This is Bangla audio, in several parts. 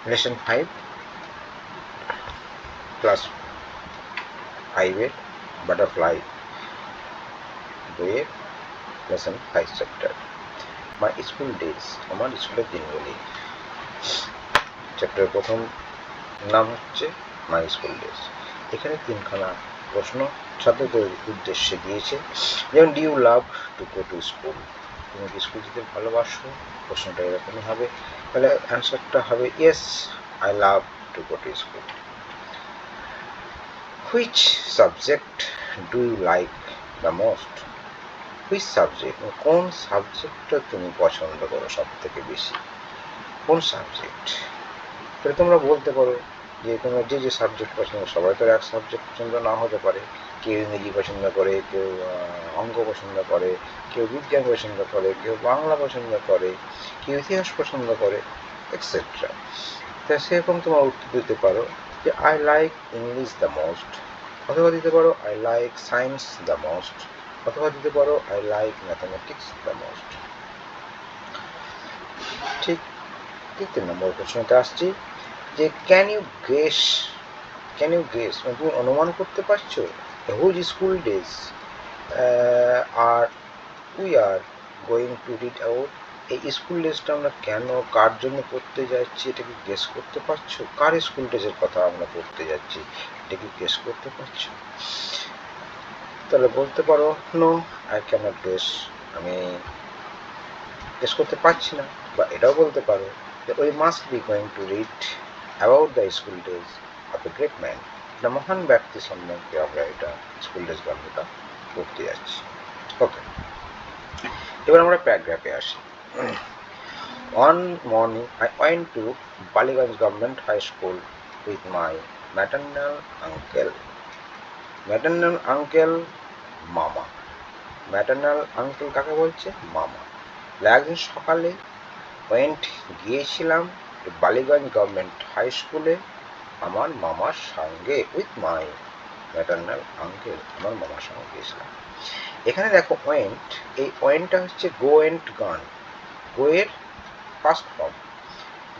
Lesson 5, Class 5 Butterfly বইয়ের Lesson 5 chapter my school days, আমার স্কুলের দিনগুলি। চ্যাপ্টারের প্রথম নাম হচ্ছে মাই স্কুল ডেজ। এখানে তিনখানা প্রশ্ন ছাত্রদের উদ্দেশ্যে দিয়েছে, যেমন do you love to go to school, তুমি কি স্কুল যেতে ভালোবাসো? প্রশ্নটা এরকমই হবে, তাহলে অ্যান্সারটা হবে yes I love to go to school. Which subject do you like the most, which subject, কোন সাবজেক্টটা তুমি পছন্দ করো সব থেকে বেশি, কোন সাবজেক্ট? তাহলে তোমরা বলতে পারো যে তোমরা যে যে সাবজেক্ট পছন্দ, সবাই তো এক সাবজেক্ট পছন্দ না হতে পারে, কেউ ইংরেজি পছন্দ করে, কেউ অঙ্ক পছন্দ করে, কেউ বিজ্ঞান পছন্দ করে, কেউ বাংলা পছন্দ করে, কেউ ইতিহাস পছন্দ করে, এক্সেট্রা। তা সেরকম তোমরা উত্তর দিতে পারো যে I like English the most, অথবা দিতে পারো I like science the most, অথবা দিতে পারো I like mathematics the most. ঠিক তৃতীয় নম্বর প্রশ্নতে আসছি যে ক্যান ইউ গেস, তুমি অনুমান করতে পারছো whose school days are we are going to read out, এই স্কুল ডেজটা আমরা কেন কার জন্য পড়তে যাচ্ছি এটা কি গেস করতে পারছো? কার স্কুল ডেজের কথা আমরা পড়তে যাচ্ছি এটা কি গেস করতে পারছো? তাহলে বলতে পারো নো আই ক্যানট গেস, আমি গেস করতে পারছি না। বা এটাও বলতে পারো যে we must be going to read about the school days of a great man, একটা মহান ব্যক্তি সম্বন্ধে আমরা এটা স্কুল ডেজ গল্পটা পড়তে যাচ্ছি। ওকে, এবার আমরা প্যারাগ্রাফে আসি। One morning I went to Baliganj Government High School with my maternal uncle. Maternal uncle মামা, ম্যাটার্নাল আঙ্কেল কাকে বলছে? মামা। একদিন সকালে গিয়েছিলাম বালিগঞ্জ গভর্নমেন্ট হাই স্কুলে আমার মামার সঙ্গে, উইথ মাই ম্যাটার্নাল আঙ্কেল, আমার মামার সঙ্গে গিয়েছিলাম। এখানে দেখো ওয়েন্ট, এই ওয়েন্টটা হচ্ছে গো এন্ড গান, গো এর পাস্ট ফর্ম,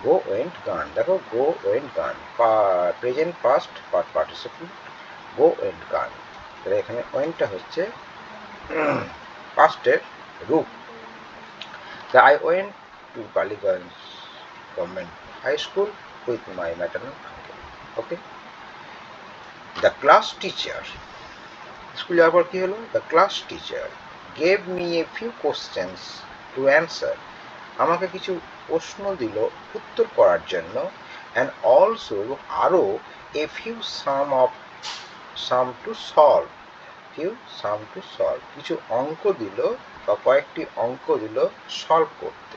গো ওয়েন্ট গান। দেখো go went gone, present past participle, go went gone. তাহলে এখানে ওয়েন্টটা হচ্ছে পাস্টের রূপ। I went to Baliganj Government High School with my maternal uncle. Okay. The class teacher, স্কুলে আবার কি হলো? The class teacher gave me a few questions to answer. আমাকে কিছু প্রশ্ন দিল উত্তর করার জন্য, and also আরো a few sum to solve. কিছু অঙ্ক দিল বা কয়েকটি অঙ্ক দিল সলভ করতে।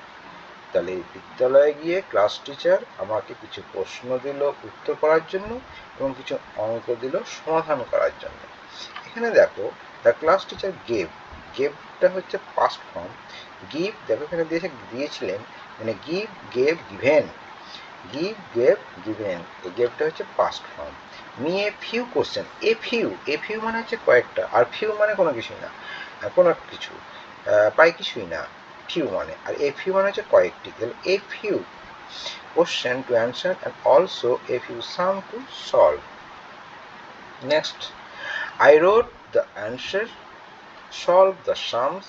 তাহলে বিদ্যালয়ে গিয়ে ক্লাস টিচার আমাকে কিছু প্রশ্ন দিল উত্তর করার জন্য এবং কিছু অঙ্ক দিল সমাধান করার জন্য। এখানে দেখো দ্য ক্লাস টিচার গেভটা হচ্ছে পাস্ট ফর্ম, গিভ দেখো এখানে দিয়েছিলেন, মানে গেভ গিভেন, এই গেভটা হচ্ছে past form. Me a few question, a few মানে হচ্ছে কয়েকটা, আর ফিউ মানে কোনো কিছুই না, কোনো কিছু প্রায় কিছুই না ফিউ মানে, আর এ ফিউ মানে হচ্ছে কয়েকটি। তাহলে a few question to answer and also a few sum to solve. Next, I wrote the answer, solve the sums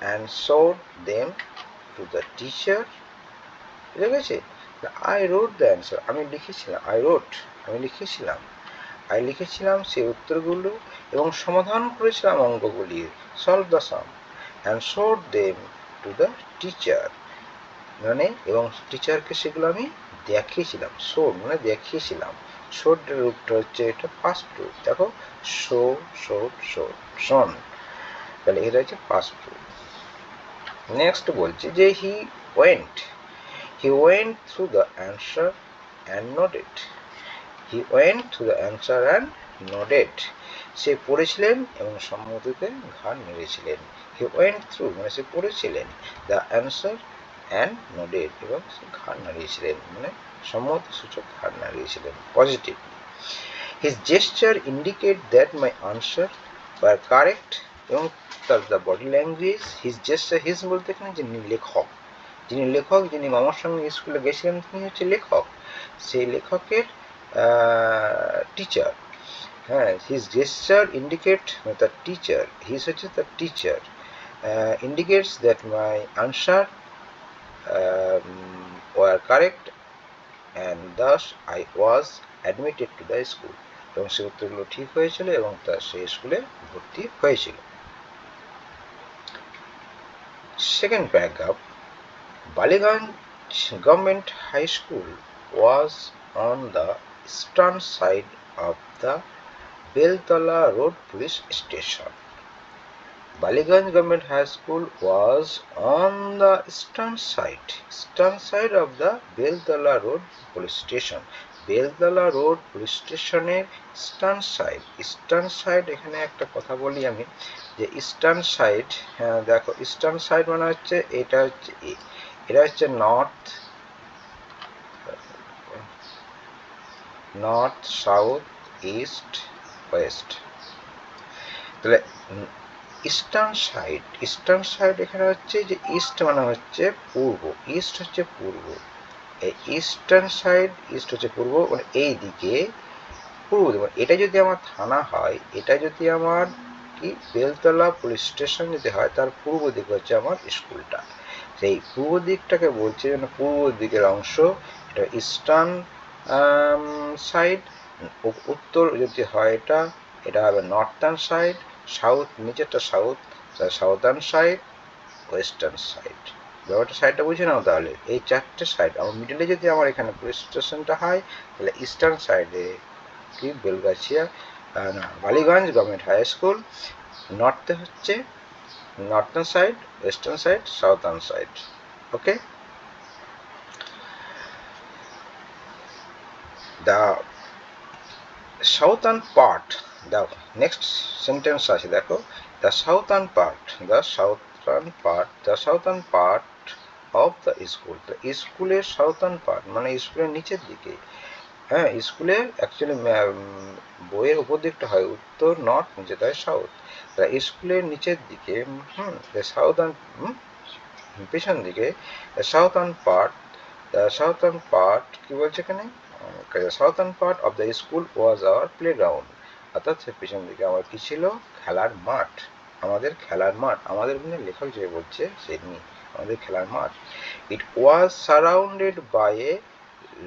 and showed them to the teacher. ঠিক আছে, আই রোট দ্য অ্যান্সার, আমি লিখেছিলাম সেই উত্তরগুলো এবং সমাধান করেছিলাম অঙ্কগুলি, solve the sum and showed them to the teacher, মানে এবং টিচারকে সেগুলো আমি দেখিয়েছিলাম। শোড মানে দেখিয়েছিলাম, শোড রূপটা হচ্ছে এটা পাস্ট রূপ, দেখো শোন, তাহলে এটা হচ্ছে পাস্ট রূপ। নেক্সট বলছে যে he went through the answer and nodded, সে পড়েছিলেন এবং সম্মতিতে ঘাড় নেড়েছিলেন। হি ওয়েন্ট থ্রু মানে সে পড়েছিলেন, দ্য অ্যান্সার অ্যান্ড নোডেড এবং সে ঘাড় নাড়িয়েছিলেন, মানে সম্মতি সূচক ঘাড় নাড়িয়েছিলেন positive. His gesture indicate that my answer were correct, এবং তার দ্য বডি ল্যাঙ্গুয়েজ, হিজ বলতে এখানে যিনি লেখক, যিনি মামার সঙ্গে স্কুলে গেছিলেন তিনি হচ্ছে লেখক, সেই লেখকের টিচার। হ্যাঁ, his gesture indicate the teacher, his হচ্ছে the teacher, indicates that my answer were correct and thus I was admitted to the school. এবং সে উত্তরগুলো ঠিক হয়েছিল এবং তার সেই স্কুলে ভর্তি হয়েছিল। Second paragraph, Ballygunge government high school was on the eastern side of the Beltala Road police station. Baliganj Government High School was on the eastern side of the Beltala Road police station. Beltala road police স্টেশনের ইস্টার্ন সাইড এখানে একটা কথা বলি আমি, যে ইস্টার্ন সাইড, হ্যাঁ দেখো ইস্টার্ন সাইড মানে হচ্ছে এটা হচ্ছে এটা হচ্ছে নর্থ সাউথ ইস্ট ওয়েস্ট। তাহলে ইস্টার্ন সাইড এখানে হচ্ছে যে ইস্ট মানে হচ্ছে পূর্ব, ইস্ট হচ্ছে পূর্ব, এই ইস্টার্ন সাইড, ইস্ট হচ্ছে পূর্ব, মানে এই দিকে পূর্ব দিকে। এটা যদি আমার থানা হয়, এটা যদি আমার কি বেলতলা পুলিশ স্টেশন যদি হয়, তার পূর্ব দিকে হচ্ছে আমার স্কুলটা। সেই পূর্ব দিকটাকে বলছে যেন পূর্ব দিকের অংশ, এটা ইস্টার্ন সাইড। উত্তর যদি হয় এটা হবে নর্থার্ন সাইড। সাউথ, নিচেরটা সাউথার্ন সাইড, ওয়েস্টার্ন সাইড। ব্যাপারটা সাইডটা বুঝে নাও তাহলে। এই চারটে সাইড, আমার মিডলে যদি আমার এখানে পুলিশ স্টেশনটা হয়, তাহলে ইস্টার্ন সাইডে কি বেলগাছিয়া না বালিগঞ্জ গভর্নমেন্ট হাই স্কুল, নর্থে হচ্ছে northern side, western side, southern side. Okay, the southern part, the next sentence আছে দেখো, the southern part of the school. তো স্কুলের সাউথার্ন পার্ট মানে স্কুলের নিচের দিকে। হ্যাঁ, স্কুলের অ্যাকচুয়ালি বইয়ের উপর দিকটা হয় উত্তর, নর্থ, নিচেটা হয় সাউথ। তা স্কুলের নিচের দিকে সাউথার্ন, পেছন দিকে সাউথার্ন পার্ট কি বলছে এখানে, southern part of the school was our play ground. অর্থাৎ পেছন দিকে আমার কি ছিল, খেলার মাঠ, আমাদের খেলার মাঠ, আমাদের লেখক যে বলছে সেদিন আমাদের খেলার মাঠ। It was surrounded by a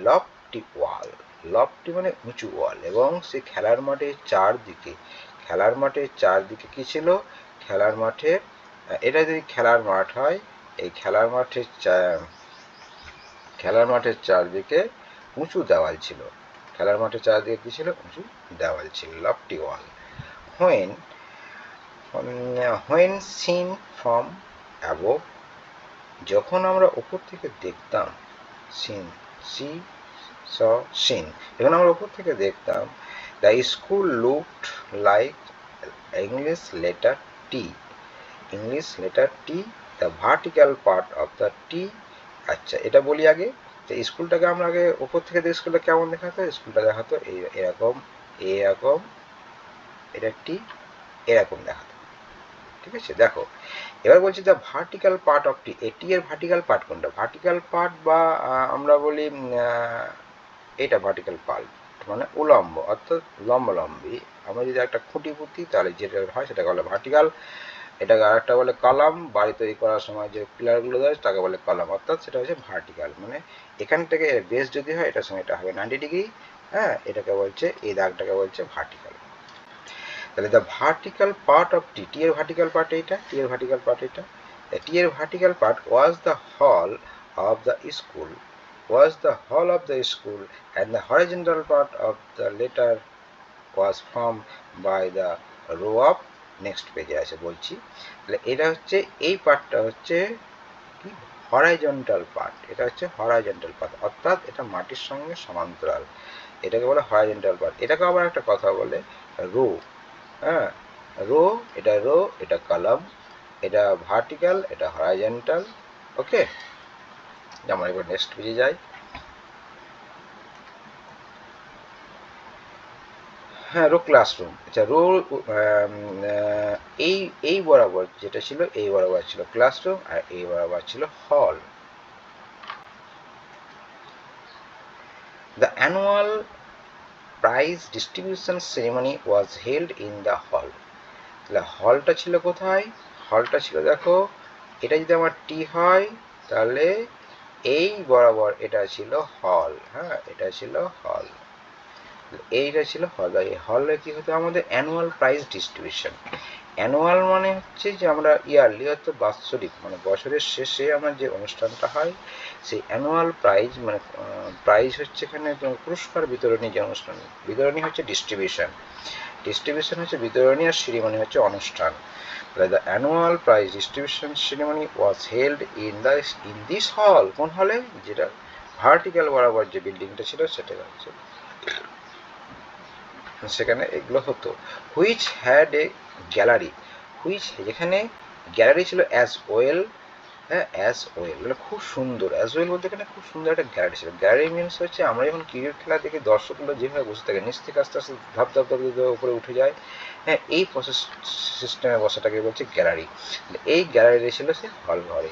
lofty wall, lofty মানে উঁচু ওয়াল, এবং সেই খেলার মাঠের চারদিকে কি ছিল, খেলার মাঠে, এটা যদি খেলার মাঠ হয়, এই খেলার মাঠের চারদিকে উঁচু দেওয়াল ছিল, খেলার মাঠের চারদিকে কি ছিল, উঁচু দেওয়াল ছিল, lofty wall. When seen from above, যখন আমরা উপর থেকে দেখতাম, সিন যখন আমরা উপর থেকে দেখতাম, the school looked like English letter T, the vertical part of the T. আচ্ছা, এটা বলি আগে, তো স্কুলটাকে আমরা আগে উপর থেকে স্কুলটা কেমন দেখাতো, স্কুলটা দেখাতো এরকম, এটা টি এরকম দেখাতো, ঠিক আছে। দেখো এবার বলছি দ্য ভার্টিক্যাল পার্ট অফ টি, এটি এর ভার্টিক্যাল পার্ট কোনটা, ভার্টিক্যাল পার্ট বা আমরা বলি এটা ভার্টিক্যাল পার্ট মানে উলম্ব, অর্থাৎ লম্বালম্বি। আমরা যদি একটা খুঁটি পুঁতি তাহলে যেটা হয় সেটাকে বলে ভার্টিক্যাল, এটাকে আরেকটা বলে কলাম, বাড়ি তৈরি করার সময় যে পিলারগুলো দেয় তাকে বলে কলাম, অর্থাৎ সেটা হচ্ছে ভার্টিক্যাল। মানে এখান থেকে বেস যদি হয় এটার সঙ্গে এটা হবে 90 ডিগ্রি, হ্যাঁ, এটাকে বলছে, এই দাগটাকে বলছে ভার্টিক্যাল। তাহলে দ্য ভার্টিক্যাল পার্ট অফ টি, টি এর ভার্টিক্যাল পার্ট এইটা, টি এর ভার্টিক্যাল পার্ট এটা, টি এর vertical part was the hall of the school, and the horizontal part of the latter was formed by the row of, next পেজে আছে বলছি। তাহলে এটা হচ্ছে, এই পার্টটা হচ্ছে কি হরাইজন্টাল পার্ট, এটা হচ্ছে হরাইজন্টাল পার্ট, অর্থাৎ এটা মাটির সঙ্গে সমান্তরাল, এটাকে বলে হরাইজন্টাল পার্ট। এটাকে আবার একটা কথা বলে রো, হ্যাঁ, এটা কলাম, এটা ভার্টিক্যাল, এটা হরাইজন্টাল। ওকে, আমরা এবার নেক্সট পেজে যাই। হ্যাঁ, রো ক্লাসরুম। আচ্ছা, রো এই বরাবর যেটা ছিল, এই বরাবর ছিল ক্লাসরুম, আর এই বরাবর ছিল হল। The annual prize distribution ceremony was held in the hall. তাহলে হলটা ছিল কোথায়? হলটা ছিল, দেখো এটা যদি আমার টি হয় তাহলে এই বরাবর এটা ছিল হল। হ্যাঁ, এটা ছিল হল, এইটা ছিল হল। এই হলে কি হতো? আমাদের অ্যানুয়াল প্রাইজ ডিস্ট্রিবিউশন। অ্যানুয়াল মানে হচ্ছে যে আমরা ইয়ারলি অর্থাৎ বাৎসরিক, মানে বছরের শেষে আমার যে অনুষ্ঠানটা হয় সেই অ্যানুয়াল প্রাইজ, মানে প্রাইজ হচ্ছে এখানে পুরস্কার বিতরণী যে অনুষ্ঠান, বিতরণী হচ্ছে ডিস্ট্রিবিউশন, ডিস্ট্রিবিউশন হচ্ছে বিতরণী, আর সেরিমনি হচ্ছে অনুষ্ঠান। The annual prize distribution ceremony was held in this hall. কোন হলে? যেটা ভার্টিক্যাল বরাবর যে বিল্ডিংটা ছিল সেটা হচ্ছে, সেখানে এগুলো হতো। Which had a gallery, which যেখানে গ্যালারি ছিল অ্যাজ ওয়েল, হ্যাঁ অ্যাজ ওয়েল মানে খুব সুন্দর, অ্যাজ ওয়েল বলতে এখানে খুব সুন্দর একটা গ্যালারি ছিল। গ্যালারি মিনস হচ্ছে আমরা যখন ক্রিকেট খেলা দেখি দর্শকগুলো যেভাবে বসে থাকে নিচ থেকে আস্তে আস্তে ধাপ ধাপ ধাপ উপরে উঠে যায়, হ্যাঁ এই প্রসেস সিস্টেমে বসাটাকে বলছে গ্যালারি। এই গ্যালারি ছিল সে হল ঘরে।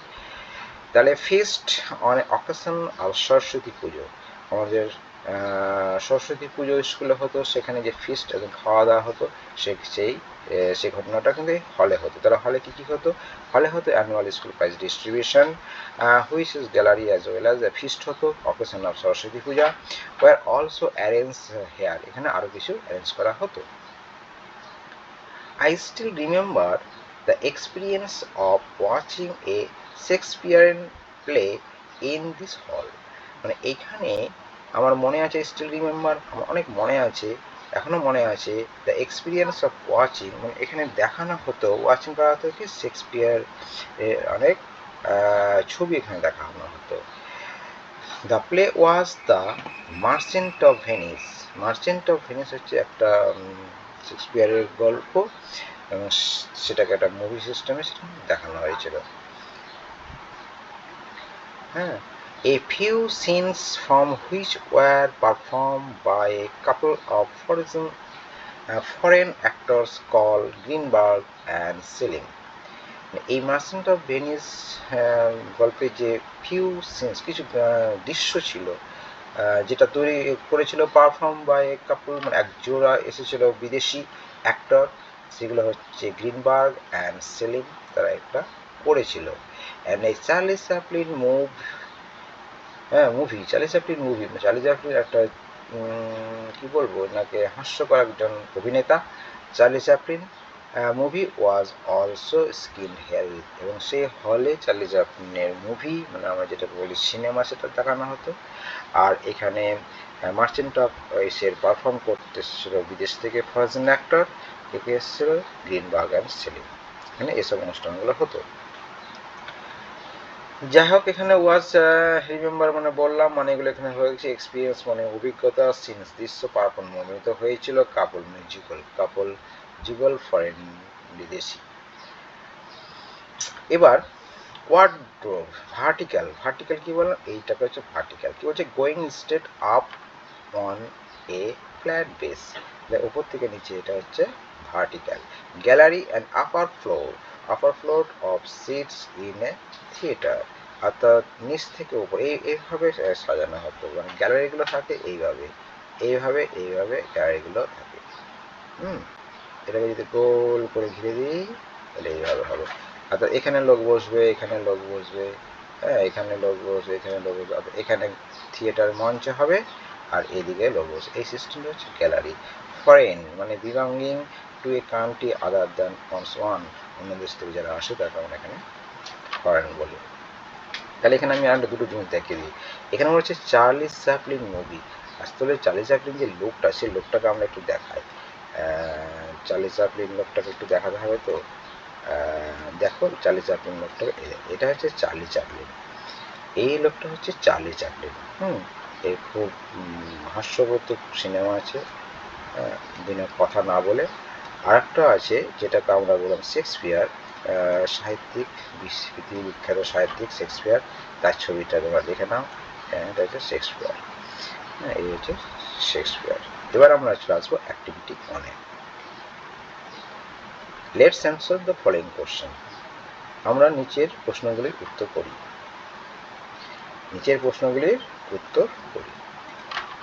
তাহলে ফিস্ট অন অকেশন আর সরস্বতী পুজো, আমাদের সরস্বতী পুজো স্কুলে হতো, সেখানে যে ফিস্ট এবং খাওয়া দাওয়া হতো সেই ঘটনাটা কিন্তু হলে হতো। তাহলে হলে কি কি হতো? হলে হতো annual school prize distribution, which is gallery as well as a feast হতো, occasion of Saraswati Puja, were also arrange here, এখানে আরও কিছু অ্যারেঞ্জ করা হতো। I still remember the experience of watching a Shakespearean play in this hall. মানে এইখানে আমার মনে আছে, স্টিল রিমেম্বার আমার অনেক মনে আছে, এখনো মনে আছে। দ্য এক্সপিরিয়েন্স অফ ওয়াচিং মানে এখানে দেখানো হতো, ওয়াচিং করা হতো কি শেক্সপিয়ার অনেক ছবি এখানে দেখানো হতো। The play was the merchant of Venice. Merchant of Venice হচ্ছে একটা শেক্সপিয়ারের গল্প, এবং সেটাকে একটা মুভি সিস্টেমে সেটা দেখানো হয়েছিল। হ্যাঁ, a few scenes from which were performed by a couple of foreign actors called Greenberg and Selim. এই মার্চেন্ট অফ ভেনিস গল্পে যে ফিউ সিনস কিছু দৃশ্য ছিল, যেটা তৈরি করেছিল পারফর্ম বাই কাপল, মানে এক জোড়া এসেছিল বিদেশি অ্যাক্টর, সেগুলো হচ্ছে গ্রিনবার্গ অ্যান্ড সেলিম, তারা একটা করেছিল। অ্যান্ড এই Charlie Chaplin movie, Charlie Chaplin movie, Charlie Chaplin একটা কি বলবো, নাকি হাস্যকর একজন অভিনেতা। Charlie Chaplin movie was also screen here with, এবং সেই হলে চার্লি চ্যাপলিনের মুভি মানে আমরা যেটা বলি সিনেমা সেটা দেখানো হতো। আর এখানে মার্চেন্ট অফ এসের পারফর্ম করতে এসেছিল বিদেশ থেকে ফরেন অ্যাক্টর, একে এসেছিল গ্রিনবার্গ অ্যান্ড সেলিম, এখানে এসব অনুষ্ঠানগুলো হতো। যাই হোক, এখানে ওয়াজ রিমেম্বার মানে বললাম, মানে এগুলো এখানে হয়েছে এক্সপিরিয়েন্স মানে অভিজ্ঞতা, সিনস দৃশ্য, পারফর্ম মনোনীত হয়েছিল, কাপল জিগল ফরেন বিদেশি। এবার ওয়ার্ডরোব, ভার্টিক্যাল, ভার্টিক্যাল কি বললাম, এইটাকে হচ্ছে ভার্টিক্যাল। কি বলছে? Going straight up on a flat base, উপর থেকে নিচে, এটা হচ্ছে vertical. Gallery and upper floor of seats in a theatre, অর্থাৎ নিচ থেকে উপর এইভাবে সাজানো হতো, মানে গ্যালারিগুলো থাকে এইভাবে গ্যালারিগুলো থাকে। এটাকে যদি গোল করে ঘিরে দিই তাহলে এইভাবে হবে, অর্থাৎ এখানে লোক বসবে, এখানে লোক বসবে, হ্যাঁ এখানে লোক বসবে, এখানে লোক বসবে, অর্থাৎ এখানে থিয়েটার মঞ্চ হবে আর এদিকে লোক বসবে। এই সিস্টেমটা হচ্ছে গ্যালারি। ফরেন মানে belonging to a country other than one, অন্য দেশ থেকে যারা আসে তাকে আমরা এখানে ফরেন বলি। তাহলে এখানে আমি আর দুটো জিনিস দেখিয়ে দিই। এখানে হচ্ছে চার্লি চ্যাপলিন মুভি, আসলে চার্লি চ্যাপলিন যে লোকটা, সেই লোকটাকে আমরা একটু দেখাই। চার্লি চ্যাপলিন লোকটাকে একটু দেখাতে হবে, তো দেখো চার্লি চ্যাপলিন লোকটাকে, এটা হচ্ছে চার্লি চ্যাপলিন, এই লোকটা হচ্ছে চার্লি চ্যাপলিন। এই খুব হাস্যবোধক সিনেমা আছে, বিনা কথা না বলে। আর একটা আছে যেটাকে আমরা বললাম শেক্সপিয়ার, সাহিত্যিক, পৃথিবী বিখ্যাত সাহিত্যিক শেক্সপিয়ার, তার ছবিটা তোমরা দেখে নাও, এটা হচ্ছে শেক্সপিয়ার। এই হচ্ছে শেক্সপিয়ার। এবার আমরা চলে আসবো অ্যাক্টিভিটি 1-এ। Let's answer the following question. আমরা নিচের প্রশ্নগুলির উত্তর করি।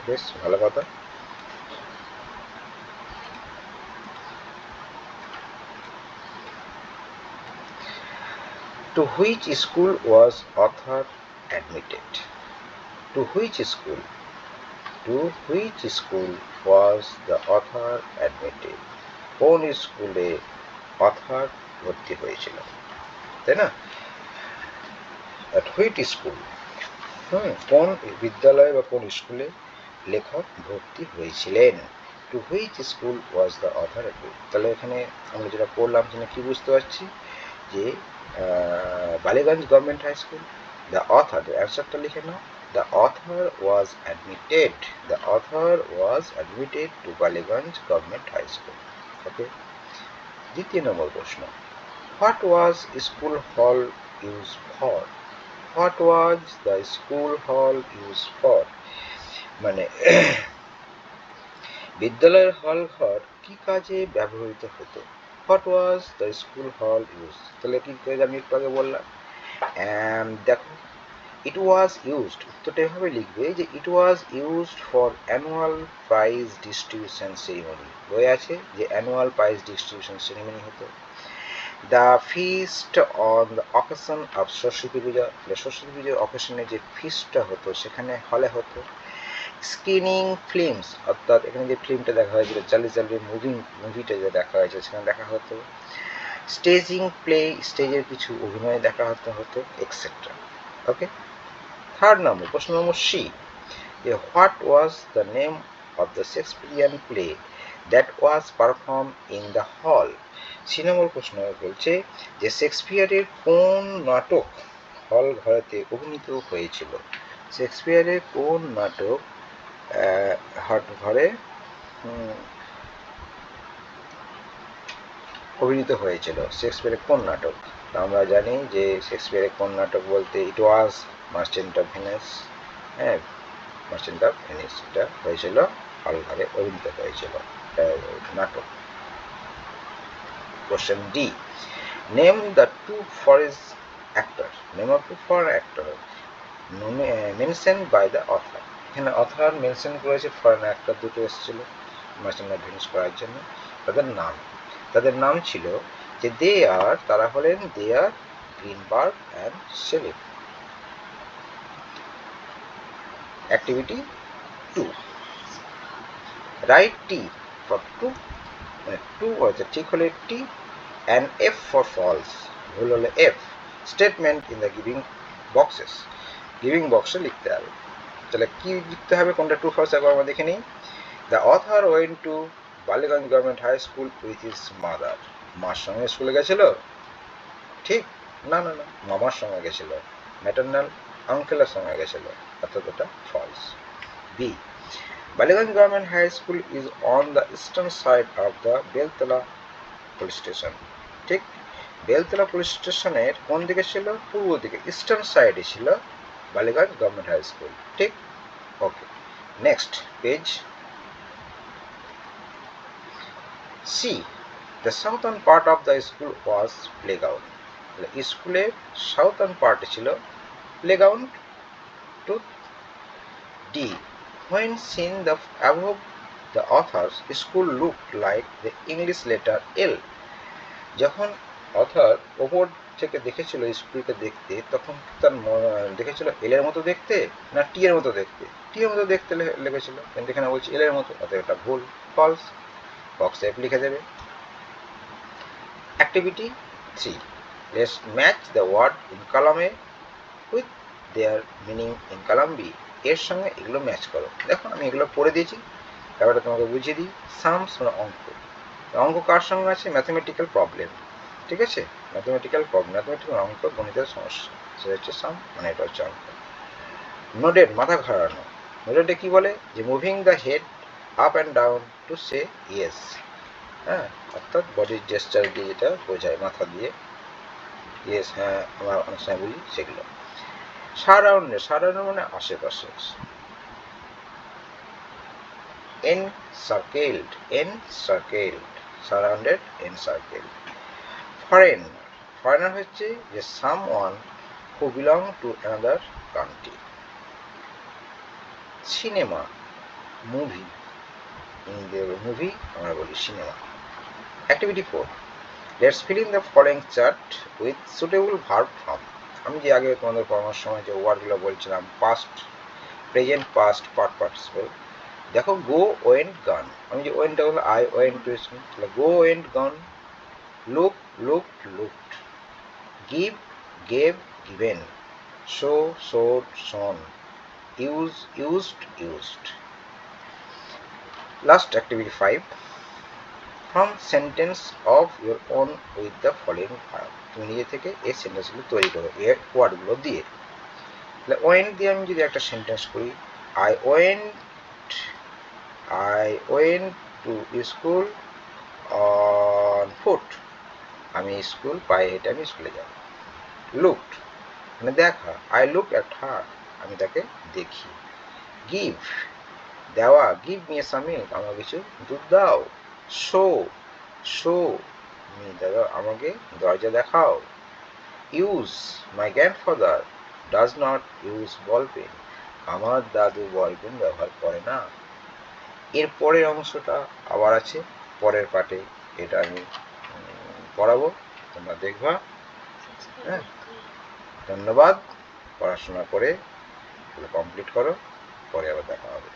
বেশ ভালো কথা। To which school was author admitted? To which school? To which school was the author admitted? কোন স্কুলে অথার ভর্তি হয়েছিল, তাই না? At which school? কোন বিদ্যালয়ে বা কোন স্কুলে লেখক ভর্তি হয়েছিলেন? To which school was the author admitted? তাহলে এখানে আমরা যেটা পড়লাম সেখানে কি বুঝতে পারছি যে Ballygunge government high school, the author, অ্যান্সারটা লিখে নাও, the author was admitted, the author was admitted to Ballygunge government high school. Okay, দ্বিতীয় নম্বর প্রশ্ন, what was school hall use for? What was the school hall use for? মানে বিদ্যালয়ের হল ঘর কি কাজে ব্যবহৃত হতো? What was the school hall use? তাহলে কি কাজ আমি একটু আগে বললাম। দেখো, ইট ওয়াজ ইউজড, উত্তরটা এভাবে লিখবে যে it was used for annual prize distribution ceremony. বই আছে যে অ্যানুয়াল প্রাইজ ডিস্ট্রিবিউশন সেরিমনি হতো। The feast on the occasion of Saraswati Puja, Saraswati পুজোর অকেশনে যে ফিস্টটা হতো সেখানে হলে হতো। স্ক্রিনিং ফিল্মস, অর্থাৎ এখানে যে ফিল্মটা দেখা হয়েছিল চার্লি চ্যাপলিন মুভিটা যে দেখা হয়েছে সেখানে দেখা হতো। স্টেজিং প্লে, স্টেজের কিছু অভিনয় দেখা হতো এক্সেট্রা। ওকে, থার্ড নম্বর, প্রশ্ন নম্বর সি, যে what was the name of the Shakespearean play that was perform in the hall? C number প্রশ্ন বলছে যে শেক্সপিয়ারের কোন নাটক হল ঘরেতে অভিনীত হয়েছিল? শেক্সপিয়ারের কোন নাটক ঘরে অভিনীত হয়েছিল? শেক্সপিয়ারের কোন নাটক? আমরা জানি যে শেক্সপিয়ারের কোন নাটক বলতে it was merchant of Venice. হ্যাঁ, মার্চেন্ট অফ ভেনিস, এটা হয়েছিল হল ঘরে অভিনীত হয়েছিল নাটক। Question D, name the two forest actor, name of two foreign actor mention by the author. এখানে অথার মেনশন করেছে ফরেন অ্যাক্টর দুটো এসেছিল মার্চেন্ট অফ ভেনিস করার জন্য। তাদের নাম ছিল যে তারা হলেন there, Greenberg and Shelif. Activity 2, write T for true, মানে ট্রু হচ্ছে ঠিক হলে T, and F for false, ভুল হলে F, statement in the giving boxes, giving বক্সে লিখতে হবে। তাহলে কি লিখতে হবে, কোনটা ট্রু ফলস একবার আমরা দেখে নিই। The author went to Ballygunge government high school with his mother. মার সঙ্গে স্কুলে গেছিল? ঠিক না, না না, মামার সঙ্গে গেছিল, ম্যাটারনাল আঙ্কেলের সঙ্গে গেছিল, অর্থাৎ ওটা false. B, Ballygunge government high school is on the eastern side of the Beltala police station. ঠিক, বেলতলা পুলিশ স্টেশনের কোন দিকে ছিল? পূর্ব দিকে, ইস্টার্ন সাইডে ছিল বালিগঞ্জ গভর্নমেন্ট হাই স্কুল। ঠিক, okay. Next page. C, the southern part of the school was playground. স্কুলের সাউথার্ন পার্টে ছিল playground. To D, when seen the above the author's school looked like the English letter L. যখন অথর ওপর থেকে দেখেছিল স্কুলকে দেখতে, তখন তার দেখেছিল এল এর মতো দেখতে না টি এর মতো দেখতে? টি এর মতো দেখতে লেগেছিল, কিন্তু এখানে বলছি এল এর মতো, অতএব এটা ভুল, ফলস। বক্সে এফ লিখে দেবে। Activity 3, let's match the word in column A with their meaning in column B. এর সঙ্গে এগুলো ম্যাচ করো। দেখো আমি এগুলো পড়ে দিয়েছি, ব্যাপারটা তোমাকে বুঝিয়ে দিই। সামস মানে অঙ্ক, অঙ্ক কার সঙ্গে আছে? Mathematical problem. ঠিক আছে, ম্যাথমেটিক্যাল প্রবলেম, ম্যাথমেটিক্যাল অঙ্ক, গণিতের সমস্যা, সেটা হচ্ছে সাম, মানে এটা হচ্ছে অঙ্ক। নোডেড, মাথা ঘোরানো। নোডেডে কি বলে? যে moving the head up and down to say yes. হ্যাঁ, অর্থাৎ বডির জেস্টার দিয়ে যেটা বোঝায়, মাথা দিয়ে ইয়েস হ্যাঁ আমরা অনেক সময় বলি, সেগুলো। সারাউন্ডেড, সারাউন্ডেড মানে আশেপাশে। encircled, encircled, surrounded, encircled. Foreign, foreigner হচ্ছে যে someone who belong to another country. Cinema, movie, হিন্দিতে মুভি, আমরা বলি cinema. Activity 4, let's fill in the following chart with suitable verb form. আমি যে আগে তোমাদের পড়ানোর সময় যে ওয়ার্ডগুলো বলছিলাম, past, present, past, part participle. দেখো গো, ওয়েন্ট, গান। আমি যে ওয়েন্টটা হলো আই ওয়েন্ট টু স্কুল, তাহলে go, went, gone. Look, looked, looked. Give, gave, given. Show, showed, shown. Use, used, used. Last activity 5, from sentence of your own with the following verb. তুমি নিজে থেকে এই সেন্টেন্সগুলো তৈরি করো এর ওয়ার্ডগুলো দিয়ে। তাহলে ওয়েন্ট দিয়ে আমি যদি একটা সেন্টেন্স করি, I went to school on foot. আমি স্কুল পায়ে হেঁটে আমি স্কুলে যাব। লুকড মানে দেখা, আই লুক অ্যাট হার, আমি তাকে দেখি। গিভ দেওয়া, গিভ মি সাম মিল্ক, আমাকে কিছু দুধ দাও। শো, শো মি দাদা, আমাকে দরজা দেখাও। Use, my grandfather does not use ball pen, আমার দাদু বল পেন ব্যবহার করে না। এর পরের অংশটা আবার আছে পরের পার্টে, এটা আমি পড়াবো, তোমরা দেখবা। হ্যাঁ, ধন্যবাদ। পড়াশোনা করে কমপ্লিট করো, পরে আবার দেখা হবে।